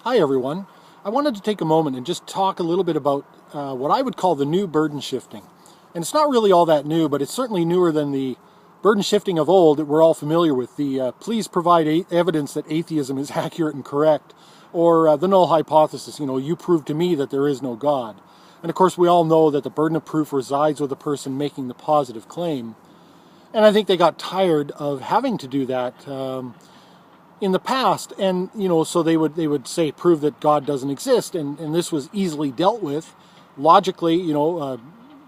Hi everyone. I wanted to take a moment and just talk a little bit about what I would call the new burden shifting. And it's not really all that new, but it's certainly newer than the burden shifting of old that we're all familiar with. The please provide evidence that atheism is accurate and correct, or the null hypothesis, you prove to me that there is no God. And of course we all know that the burden of proof resides with the person making the positive claim. And I think they got tired of having to do that in the past, and so they would say prove that God doesn't exist, and this was easily dealt with logically.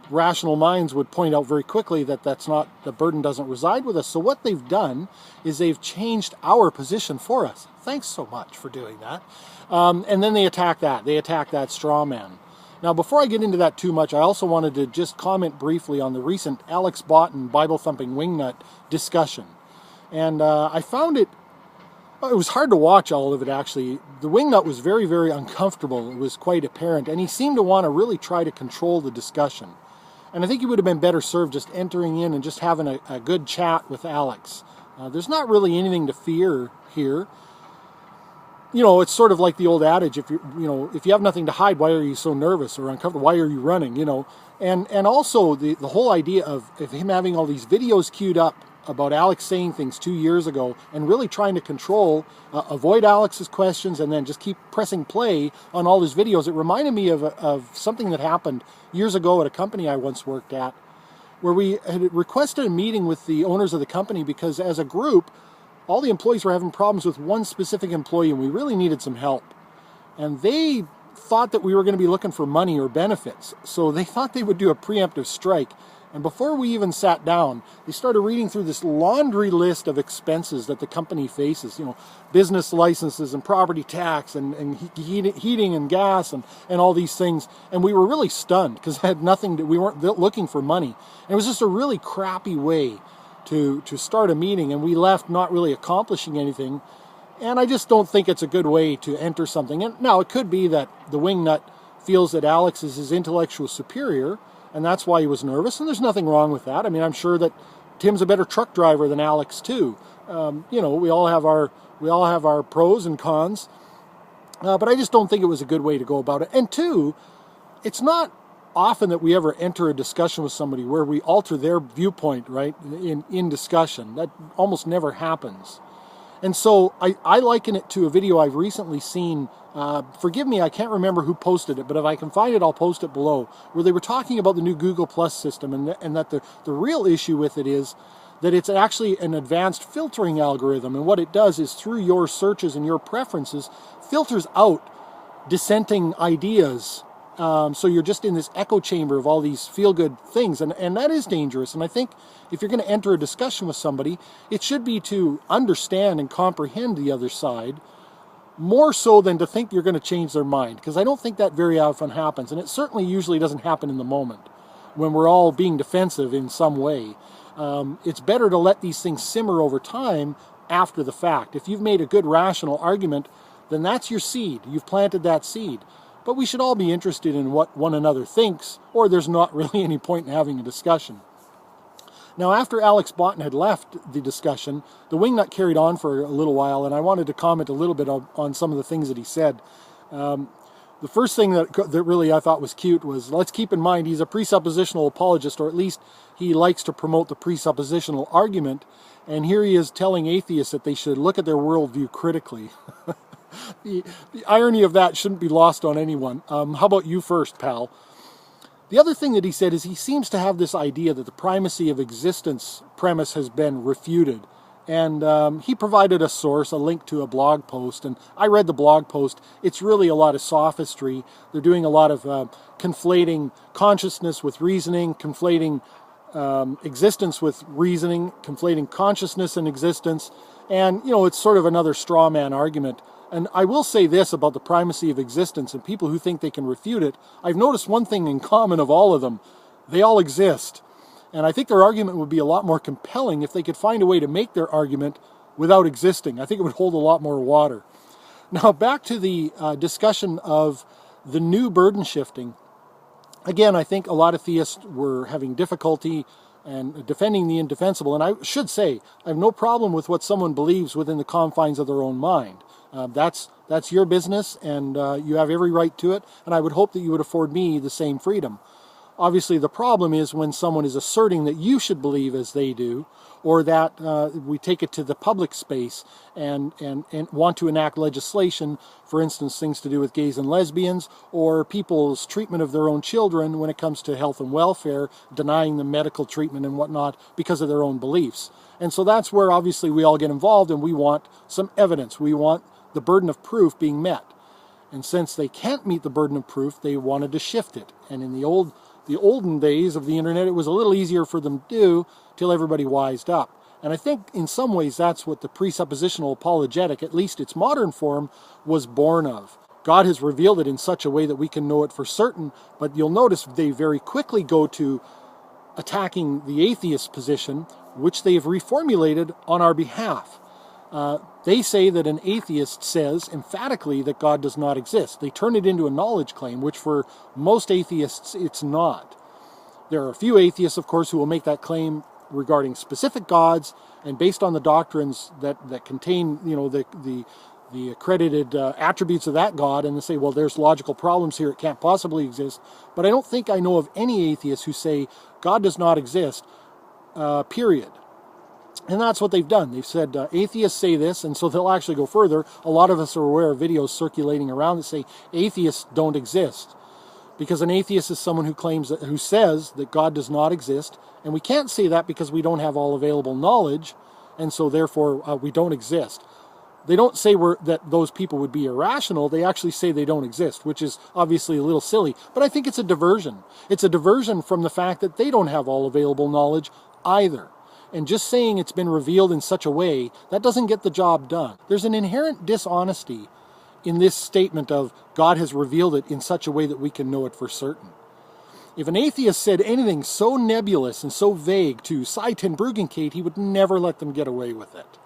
Rational minds would point out very quickly that that's not, the burden doesn't reside with us. So what they've done is they've changed our position for us. Thanks so much for doing that. And then they attack that straw man. Now, before I get into that too much, I also wanted to just comment briefly on the recent Alex Boughton Bible thumping wingnut discussion, and I found it was hard to watch all of it, actually. The wingnut was very, very uncomfortable. It was quite apparent. And he seemed to want to really try to control the discussion. And I think he would have been better served just entering in and just having a good chat with Alex. There's not really anything to fear here. It's sort of like the old adage, if you have nothing to hide, why are you so nervous or uncomfortable? Why are you running? And also the whole idea of him having all these videos queued up about Alex saying things 2 years ago and really trying to control, avoid Alex's questions and then just keep pressing play on all his videos. It reminded me of something that happened years ago at a company I once worked at, where we had requested a meeting with the owners of the company because as a group, all the employees were having problems with one specific employee and we really needed some help. And they thought that we were going to be looking for money or benefits. So they thought they would do a preemptive strike. And before we even sat down, they started reading through this laundry list of expenses that the company faces, business licenses and property tax and heating and gas and all these things. And we were really stunned because we weren't looking for money. And it was just a really crappy way to start a meeting, and we left not really accomplishing anything. And I just don't think it's a good way to enter something. And now it could be that the wingnut feels that Alex is his intellectual superior, and that's why he was nervous, and there's nothing wrong with that. I mean, I'm sure that Tim's a better truck driver than Alex too. We all have our pros and cons, but I just don't think it was a good way to go about it. And two, it's not often that we ever enter a discussion with somebody where we alter their viewpoint, right, in discussion. That almost never happens. And so I liken it to a video I've recently seen. Forgive me, I can't remember who posted it, but if I can find it, I'll post it below, where they were talking about the new Google Plus system, and that the real issue with it is that it's actually an advanced filtering algorithm. And what it does is through your searches and your preferences, filters out dissenting ideas. So you're just in this echo chamber of all these feel-good things, and that is dangerous. And I think if you're going to enter a discussion with somebody, it should be to understand and comprehend the other side, more so than to think you're going to change their mind, because I don't think that very often happens, and it certainly usually doesn't happen in the moment when we're all being defensive in some way. It's better to let these things simmer over time after the fact. If you've made a good rational argument, then that's your seed. You've planted that seed. But we should all be interested in what one another thinks, or there's not really any point in having a discussion. Now, after Alex Boughton had left the discussion, the wingnut carried on for a little while, and I wanted to comment a little bit on some of the things that he said. The first thing that really I thought was cute was, let's keep in mind he's a presuppositional apologist, or at least he likes to promote the presuppositional argument, and here he is telling atheists that they should look at their worldview critically. The irony of that shouldn't be lost on anyone. How about you first, pal? The other thing that he said is he seems to have this idea that the primacy of existence premise has been refuted. And he provided a source, a link to a blog post, and I read the blog post. It's really a lot of sophistry. They're doing a lot of conflating consciousness with reasoning, conflating existence with reasoning, conflating consciousness and existence. And, it's sort of another straw man argument. And I will say this about the primacy of existence and people who think they can refute it. I've noticed one thing in common of all of them. They all exist. And I think their argument would be a lot more compelling if they could find a way to make their argument without existing. I think it would hold a lot more water. Now, back to the discussion of the new burden shifting. Again, I think a lot of theists were having difficulty and defending the indefensible. And I should say, I have no problem with what someone believes within the confines of their own mind. That's your business, and you have every right to it, and I would hope that you would afford me the same freedom. Obviously, the problem is when someone is asserting that you should believe as they do, or that we take it to the public space and want to enact legislation, for instance, things to do with gays and lesbians, or people's treatment of their own children when it comes to health and welfare, denying them medical treatment and whatnot because of their own beliefs. And so that's where obviously we all get involved, and we want some evidence. We want the burden of proof being met. And since they can't meet the burden of proof, they wanted to shift it. And in the olden days of the internet, it was a little easier for them to do till everybody wised up. And I think in some ways that's what the presuppositional apologetic, at least its modern form, was born of. God has revealed it in such a way that we can know it for certain, but you'll notice they very quickly go to attacking the atheist position, which they have reformulated on our behalf. They say that an atheist says emphatically that God does not exist. They turn it into a knowledge claim, which for most atheists it's not. There are a few atheists, of course, who will make that claim regarding specific gods, and based on the doctrines that contain, the accredited attributes of that God, and they say, well, there's logical problems here, it can't possibly exist. But I don't think I know of any atheists who say God does not exist, period. And that's what they've done. They've said atheists say this, and so they'll actually go further. A lot of us are aware of videos circulating around that say atheists don't exist, because an atheist is someone who says that God does not exist, and we can't say that because we don't have all available knowledge, and so therefore we don't exist. They don't say that those people would be irrational. They actually say they don't exist, which is obviously a little silly. But I think it's a diversion. It's a diversion from the fact that they don't have all available knowledge either. And just saying it's been revealed in such a way, that doesn't get the job done. There's an inherent dishonesty in this statement of God has revealed it in such a way that we can know it for certain. If an atheist said anything so nebulous and so vague to Cy ten Bruggencate, he would never let them get away with it,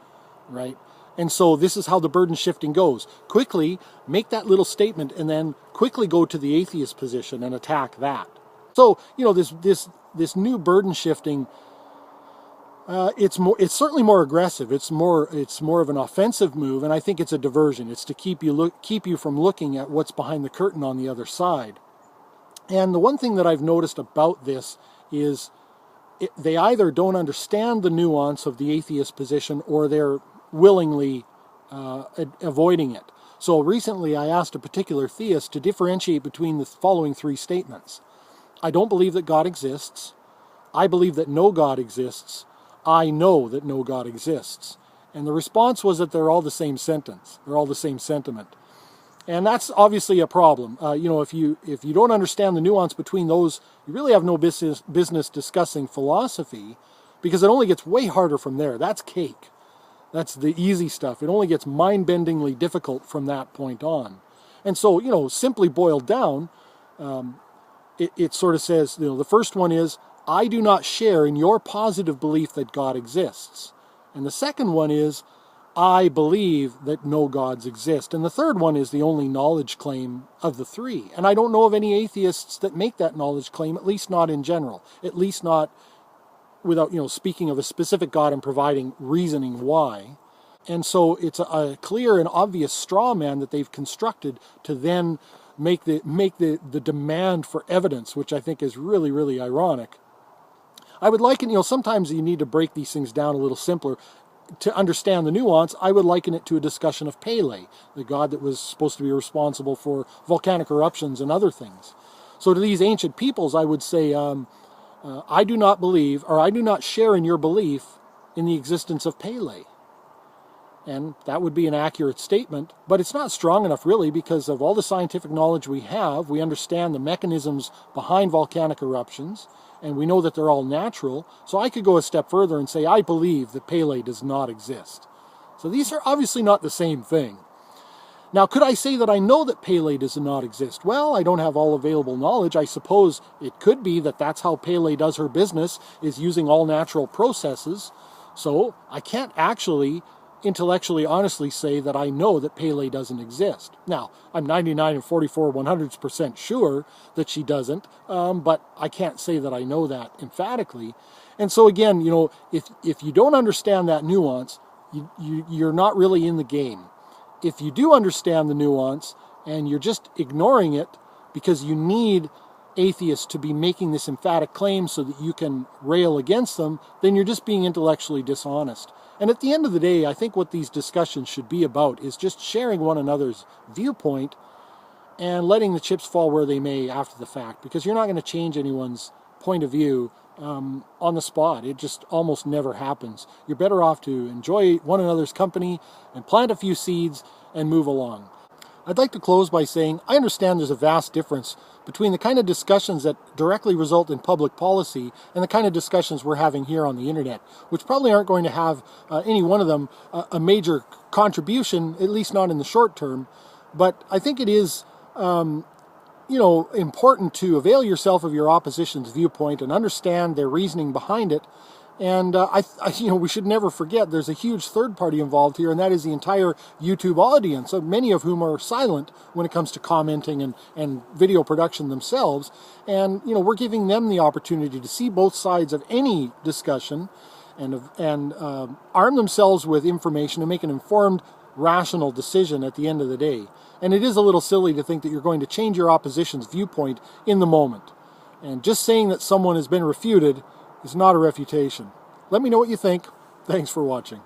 right? And so this is how the burden shifting goes. Quickly make that little statement and then quickly go to the atheist position and attack that. So, this new burden shifting, it's certainly more aggressive. It's more of an offensive move, and I think it's a diversion. It's to keep you from looking at what's behind the curtain on the other side. And the one thing that I've noticed about this is they either don't understand the nuance of the atheist position, or they're willingly avoiding it. So recently I asked a particular theist to differentiate between the following three statements. I don't believe that God exists. I believe that no God exists. I know that no God exists. And the response was that they're all the same sentence. They're all the same sentiment. And that's obviously a problem. If you don't understand the nuance between those, you really have no business discussing philosophy, because it only gets way harder from there. That's cake. That's the easy stuff. It only gets mind-bendingly difficult from that point on. And so, simply boiled down, it sort of says, the first one is, I do not share in your positive belief that God exists. And the second one is, I believe that no gods exist. And the third one is the only knowledge claim of the three. And I don't know of any atheists that make that knowledge claim, at least not in general, at least not without, speaking of a specific God and providing reasoning why. And so it's a clear and obvious straw man that they've constructed to then make the demand for evidence, which I think is really, really ironic. I would liken, sometimes you need to break these things down a little simpler. To understand the nuance, I would liken it to a discussion of Pele, the god that was supposed to be responsible for volcanic eruptions and other things. So to these ancient peoples, I would say, I do not believe, or I do not share in your belief in the existence of Pele. And that would be an accurate statement, but it's not strong enough really, because of all the scientific knowledge we have. We understand the mechanisms behind volcanic eruptions, and we know that they're all natural. So I could go a step further and say, I believe that Pele does not exist. So these are obviously not the same thing. Now, could I say that I know that Pele does not exist? Well, I don't have all available knowledge. I suppose it could be that that's how Pele does her business, is using all natural processes. So I can't actually intellectually honestly say that I know that Pele doesn't exist. Now, I'm 99 and 44 100% sure that she doesn't, but I can't say that I know that emphatically. And so again, if you don't understand that nuance, you're not really in the game. if you do understand the nuance and you're just ignoring it because you need atheists to be making this emphatic claim so that you can rail against them, then you're just being intellectually dishonest. And at the end of the day, I think what these discussions should be about is just sharing one another's viewpoint and letting the chips fall where they may after the fact, because you're not going to change anyone's point of view on the spot. It just almost never happens. You're better off to enjoy one another's company and plant a few seeds and move along. I'd like to close by saying I understand there's a vast difference between the kind of discussions that directly result in public policy and the kind of discussions we're having here on the internet, which probably aren't going to have any one of them a major contribution, at least not in the short term. But I think it is important to avail yourself of your opposition's viewpoint and understand their reasoning behind it. And we should never forget there's a huge third party involved here, and that is the entire YouTube audience, many of whom are silent when it comes to commenting and video production themselves. And we're giving them the opportunity to see both sides of any discussion and arm themselves with information and make an informed, rational decision at the end of the day. And it is a little silly to think that you're going to change your opposition's viewpoint in the moment. And just saying that someone has been refuted is not a refutation. Let me know what you think. Thanks for watching.